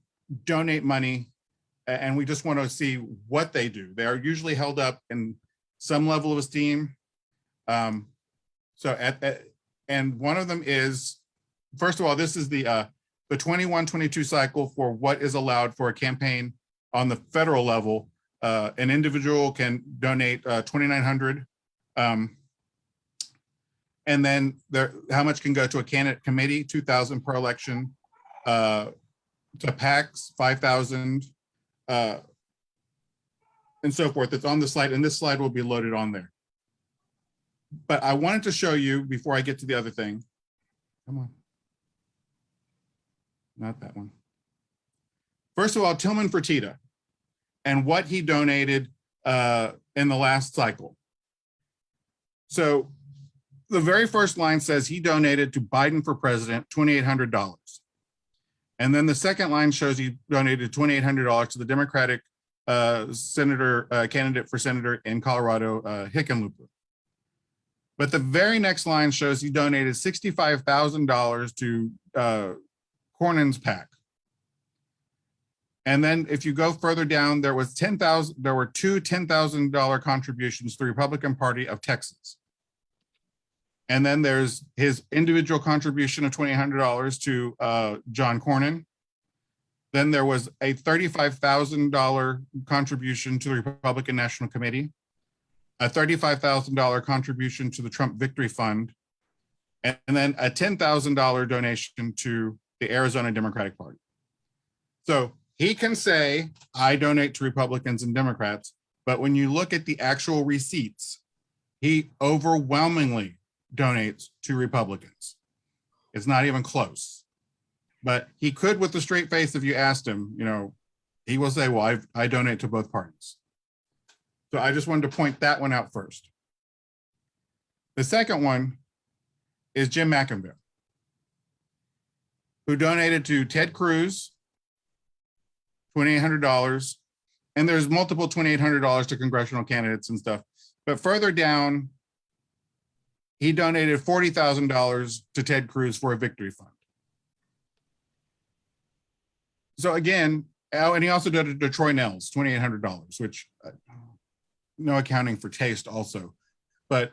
donate money, and we just want to see what they do. They are usually held up in some level of esteem. And one of them is, first of all, this is the 21-22 cycle for what is allowed for a campaign on the federal level. An individual can donate $2,900. And then how much can go to a candidate committee? $2,000 per election. To PACs, $5,000. And so forth. It's on the slide, and this slide will be loaded on there. But I wanted to show you, before I get to the other thing, come on, not that one. First of all, Tillman Fertitta and what he donated in the last cycle. So the very first line says he donated to Biden for president $2,800. And then the second line shows he donated $2,800 to the Democratic senator candidate for senator in Colorado, Hickenlooper. But the very next line shows he donated $65,000 to Cornyn's PAC. And then if you go further down, there were two $10,000 contributions to the Republican Party of Texas. And then there's his individual contribution of $2,800 to John Cornyn. Then there was a $35,000 contribution to the Republican National Committee, a $35,000 contribution to the Trump Victory Fund, and then a $10,000 donation to the Arizona Democratic Party. So he can say, I donate to Republicans and Democrats, but when you look at the actual receipts, he overwhelmingly donates to Republicans. It's not even close. But he could, with a straight face, if you asked him, he will say, well, I donate to both parties. So I just wanted to point that one out first. The second one is Jim McInville, who donated to Ted Cruz, $2,800. And there's multiple $2,800 to congressional candidates and stuff. But further down, he donated $40,000 to Ted Cruz for a victory fund. So again, and he also did to Troy Nels, $2,800, which no accounting for taste also. But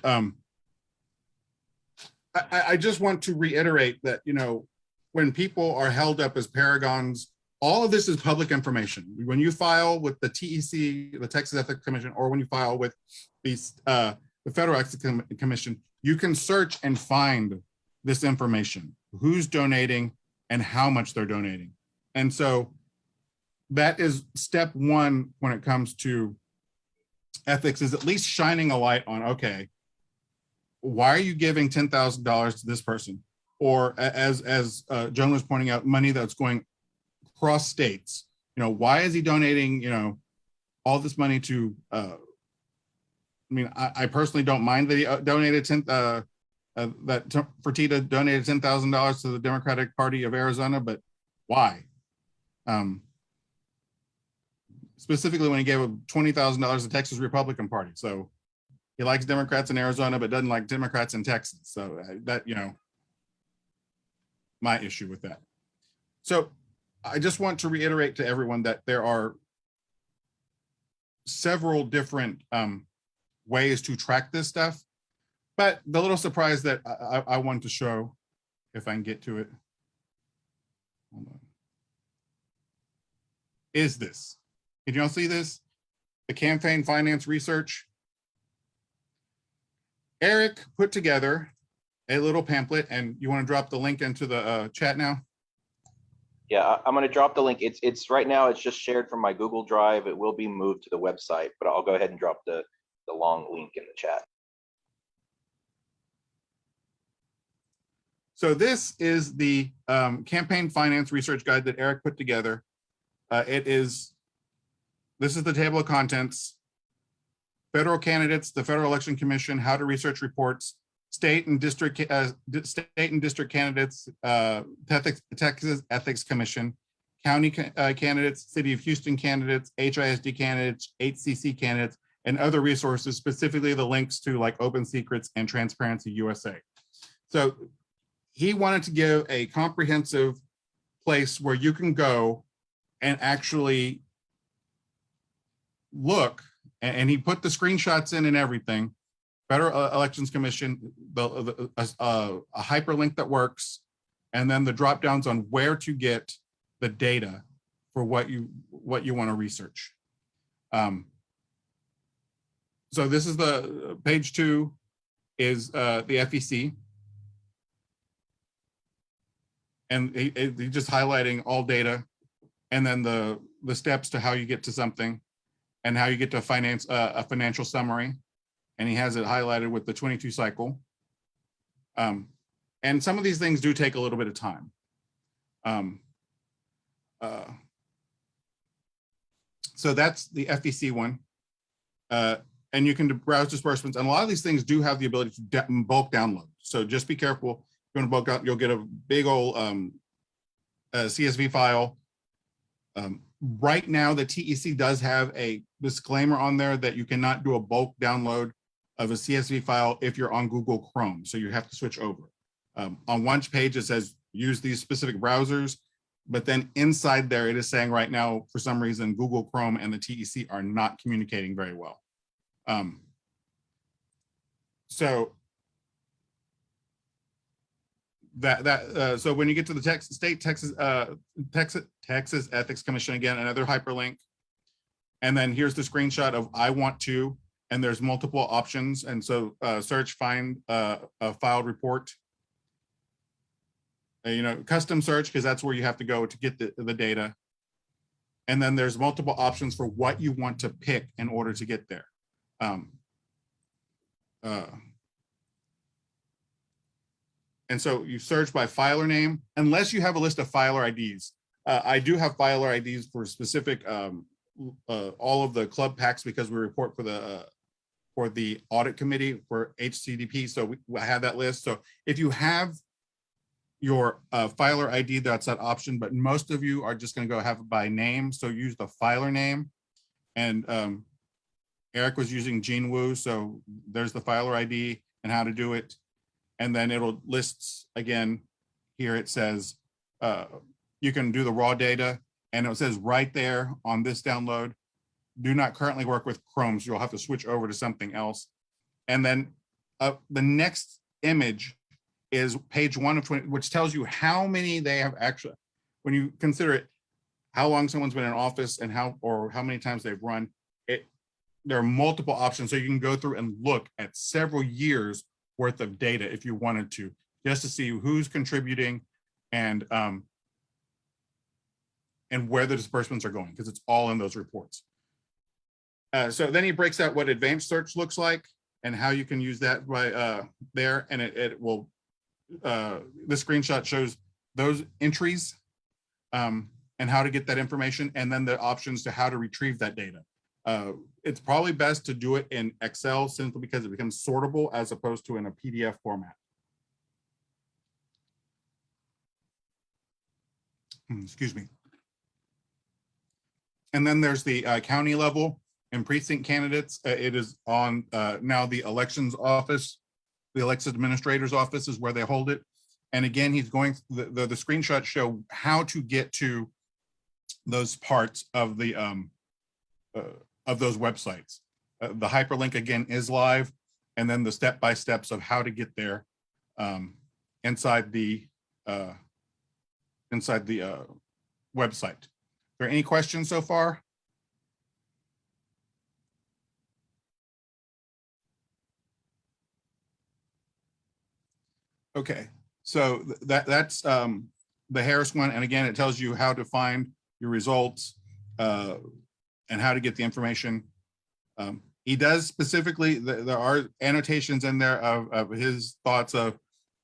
I just want to reiterate that, when people are held up as paragons, all of this is public information. When you file with the TEC, the Texas Ethics Commission, or when you file with the Federal Ethics Commission, you can search and find this information, who's donating and how much they're donating. And so that is step one when it comes to ethics, is at least shining a light on, okay, why are you giving $10,000 to this person? Or as Joan was pointing out, money that's going across states. You know, why is he donating, you know, all this money to, I mean, I personally don't mind that he donated Fertitta donated $10,000 to the Democratic Party of Arizona, but why? Specifically when he gave $20,000 to the Texas Republican Party. So he likes Democrats in Arizona, but doesn't like Democrats in Texas. So that, you know, my issue with that. So I just want to reiterate to everyone that there are several different ways to track this stuff. But the little surprise that I want to show, if I can get to it, hold on, is this. Can you all see this? The campaign finance research. Eric put together a little pamphlet, and you want to drop the link into the chat now? Yeah, I'm going to drop the link. It's right now, it's just shared from my Google Drive. It will be moved to the website, but I'll go ahead and drop the long link in the chat. So this is the campaign finance research guide that Eric put together. This is the table of contents. Federal candidates, the Federal Election Commission, how to research reports, state and district candidates, Texas Ethics Commission, county candidates, City of Houston candidates, HISD candidates, HCC candidates, and other resources, specifically the links to like Open Secrets and Transparency USA. So he wanted to give a comprehensive place where you can go and actually look, and he put the screenshots in and everything. Federal Elections Commission, a hyperlink that works, and then the drop downs on where to get the data for what you want to research. So this is the page 2 is the FEC. And he's just highlighting all data, and then the steps to how you get to something and how you get to finance a financial summary. And he has it highlighted with the 22 cycle. And some of these things do take a little bit of time. So that's the FEC one. And you can browse disbursements. And a lot of these things do have the ability to bulk download. So just be careful. You're going to bulk out, you'll get a big old CSV file. Right now, the TEC does have a disclaimer on there that you cannot do a bulk download of a CSV file if you're on Google Chrome. So you have to switch over. On one page, it says use these specific browsers, but then inside there, it is saying right now, for some reason, Google Chrome and the TEC are not communicating very well. So so when you get to the Texas Ethics Commission, again, another hyperlink. And then here's the screenshot of I want to, and there's multiple options. And so search, find a filed report, custom search, because that's where you have to go to get the data. And then there's multiple options for what you want to pick in order to get there. And so you search by filer name, unless you have a list of filer IDs. I do have filer IDs for specific, all of the club packs, because we report for the audit committee for HCDP. So I have that list. So if you have your filer ID, that's that option, but most of you are just gonna go have it by name. So use the filer name. And Eric was using Gene Wu. So there's the filer ID and how to do it. And then it'll list again, here it says, you can do the raw data, and it says right there on this download, do not currently work with Chrome, so you'll have to switch over to something else. And then the next image is page 1 of 20, which tells you how many they have actually, when you consider it, how long someone's been in office and how many times they've run it. There are multiple options. So you can go through and look at several years worth of data if you wanted to, just to see who's contributing and where the disbursements are going, because it's all in those reports. So then he breaks out what advanced search looks like and how you can use that by there. And it will, the screenshot shows those entries and how to get that information, and then the options to how to retrieve that data. It's probably best to do it in Excel simply because it becomes sortable as opposed to in a PDF format. Excuse me. And then there's the county level and precinct candidates. It is on now the elections office, the elections administrator's office is where they hold it. And again, he's going, the screenshots show how to get to those parts of the of those websites. The hyperlink again is live, and then the step-by-steps of how to get there inside the website. Are there any questions so far? Okay, so that's the Harris one, and again, it tells you how to find your results and how to get the information. He does specifically, there are annotations in there of his thoughts of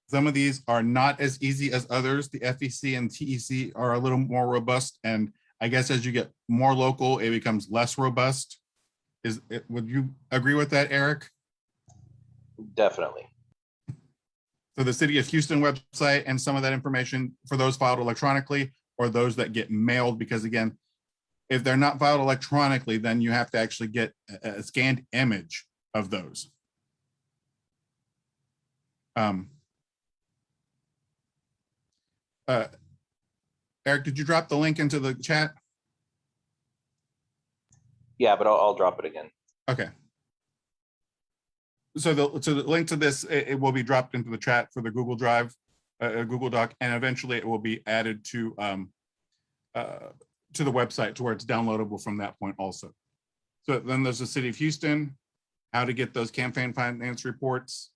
some of these are not as easy as others. The FEC and TEC are a little more robust, and I guess as you get more local, it becomes less robust. Would you agree with that, Eric? Definitely. So the City of Houston website and some of that information for those filed electronically or those that get mailed, because again, if they're not filed electronically, then you have to actually get a scanned image of those. Eric, did you drop the link into the chat? Yeah, but I'll drop it again. Okay. So the link to this, it will be dropped into the chat for the Google Drive, Google Doc, and eventually it will be added to the website to where it's downloadable from that point also. So then there's the City of Houston, how to get those campaign finance reports.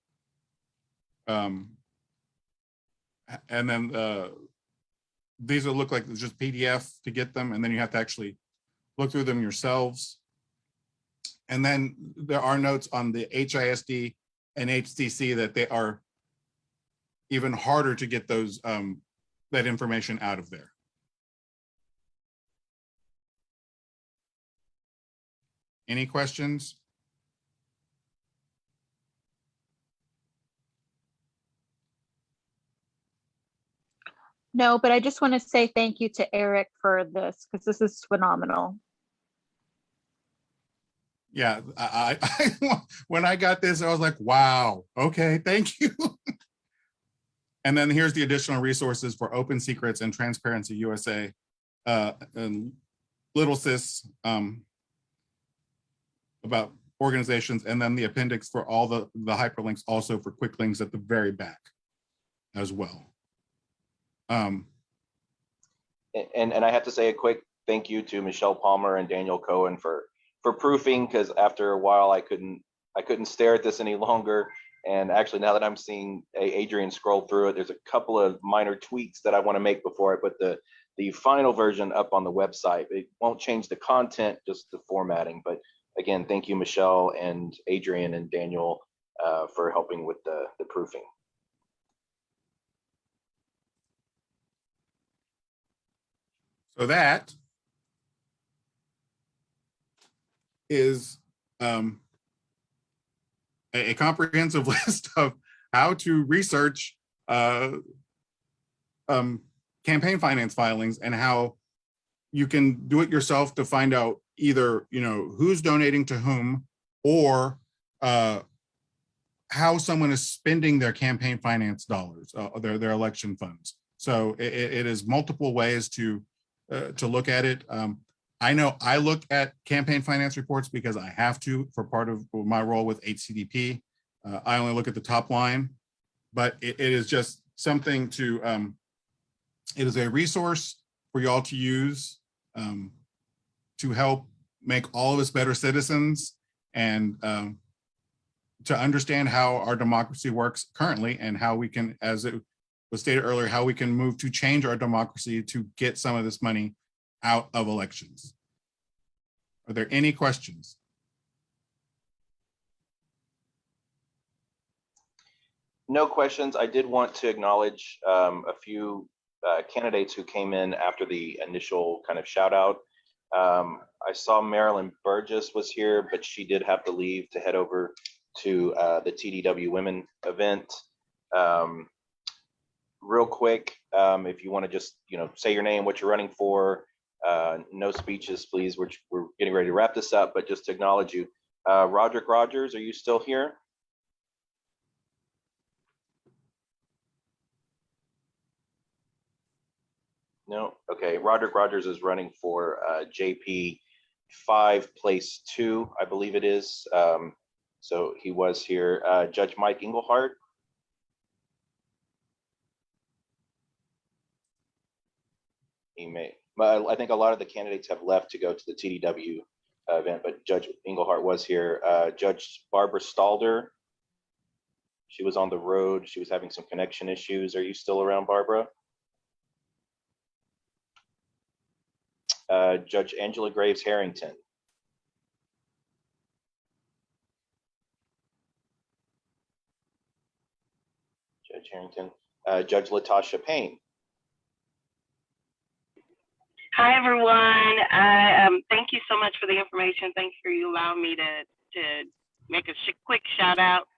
And then these will look like it's just PDF to get them, and then you have to actually look through them yourselves. And then there are notes on the HISD and HCC that they are even harder to get those that information out of there. Any questions? No, but I just want to say thank you to Eric for this, because this is phenomenal. Yeah, I when I got this, I was like, wow, okay, thank you. And then here's the additional resources for Open Secrets and Transparency USA and Little Sis about organizations, and then the appendix for all the hyperlinks also for quick links at the very back as well. And I have to say a quick thank you to Michelle Palmer and Daniel Cohen for proofing, because after a while I couldn't stare at this any longer. And actually, now that I'm seeing Adrian scroll through it, there's a couple of minor tweaks that I want to make before I put the final version up on the website. It won't change the content, just the formatting. But again, thank you, Michelle and Adrian and Daniel for helping with the proofing. So that is a comprehensive list of how to research campaign finance filings and how you can do it yourself to find out either, you know, who's donating to whom, or how someone is spending their campaign finance dollars, their election funds. So it is multiple ways to look at it. I know I look at campaign finance reports because I have to for part of my role with HCDP. I only look at the top line, but it is just something to, it is a resource for y'all to use to help make all of us better citizens and to understand how our democracy works currently and how we can, as it was stated earlier, how we can move to change our democracy to get some of this money out of elections. Are there any questions? No questions. I did want to acknowledge a few candidates who came in after the initial kind of shout out. I saw Marilyn Burgess was here, but she did have to leave to head over to the TDW Women event. Real quick, if you want to just say your name, what you're running for, no speeches, please. We're getting ready to wrap this up, but just to acknowledge you. Roderick Rogers, are you still here? No. Okay. Roderick Rogers is running for JP 5 place 2, I believe it is. So he was here. Judge Mike Engelhardt. He may. I think a lot of the candidates have left to go to the TDW event, but Judge Engelhardt was here. Judge Barbara Stalder. She was on the road. She was having some connection issues. Are you still around, Barbara? Judge Angela Graves Harrington. Judge Harrington. Judge Latasha Payne. Hi, everyone. Thank you so much for the information. Thanks for you allowing me to make a quick shout out.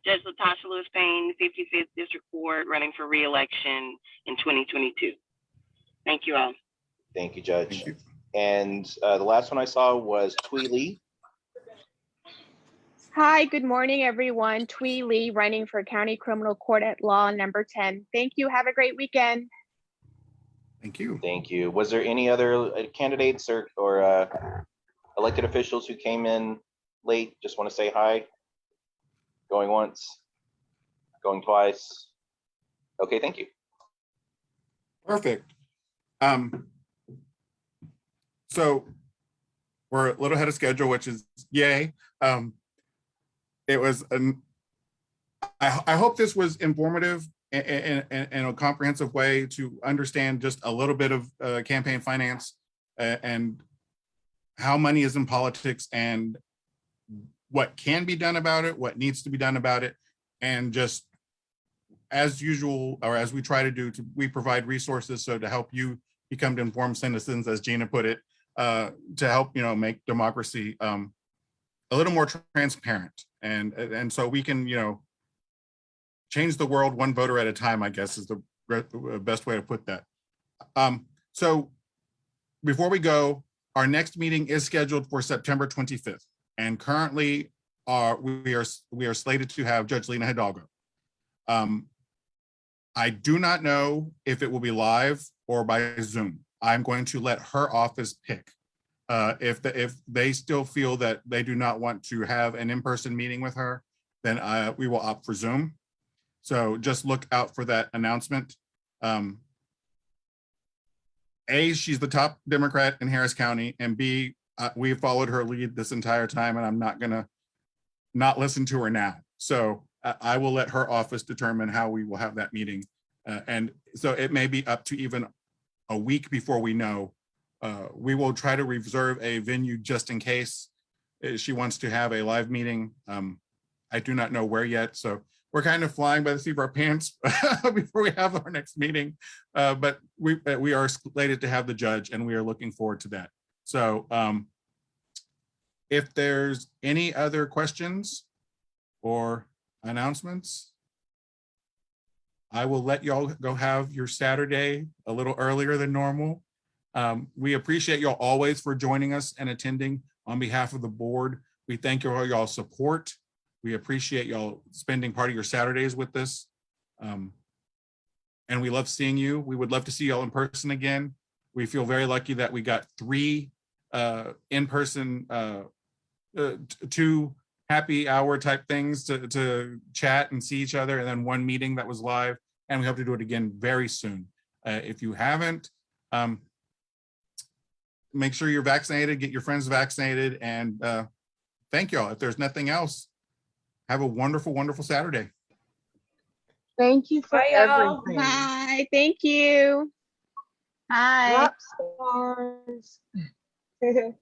Judge Latasha Lewis Payne, 55th District Court, running for re-election in 2022. Thank you all. Thank you, Judge. Thank you. And the last one I saw was Twee Lee. Hi, good morning, everyone. Twee Lee, running for County Criminal Court at Law number 10. Thank you. Have a great weekend. Thank you. Thank you. Was there any other candidates or elected officials who came in late? Just want to say hi. Going once, going twice. Okay, thank you. Perfect. So we're a little ahead of schedule, which is yay. It was I hope this was informative in a comprehensive way to understand just a little bit of campaign finance and how money is in politics and what can be done about it, what needs to be done about it, and just as usual, or as we try to do, we provide resources so to help you become informed citizens, as Gina put it, to help make democracy a little more transparent, and so we can change the world one voter at a time, I guess is the best way to put that. So before we go, our next meeting is scheduled for September 25th, and currently we are slated to have Judge Lena Hidalgo. I do not know if it will be live or by Zoom. I'm going to let her office pick. If they still feel that they do not want to have an in-person meeting with her, then we will opt for Zoom. So just look out for that announcement. A, she's the top Democrat in Harris County, and B, we followed her lead this entire time, and I'm not gonna not listen to her now. So I will let her office determine how we will have that meeting. And so it may be up to even a week before we know. We will try to reserve a venue just in case she wants to have a live meeting. I do not know where yet, so we're kind of flying by the seat of our pants before we have our next meeting. But we are slated to have the judge, and we are looking forward to that. So if there's any other questions or announcements, I will let y'all go have your Saturday a little earlier than normal. We appreciate y'all always for joining us and attending on behalf of the board. We thank you for y'all's support. We appreciate y'all spending part of your Saturdays with us. And we love seeing you. We would love to see y'all in person again. We feel very lucky that we got 3 in-person, 2 happy hour type things to chat and see each other, and then one meeting that was live, and we hope to do it again very soon. If you haven't, make sure you're vaccinated, get your friends vaccinated, and thank y'all. If there's nothing else, have a wonderful, wonderful Saturday. Thank you for Bye, y'all. everything. Bye. Thank you. Hi. Rock stars.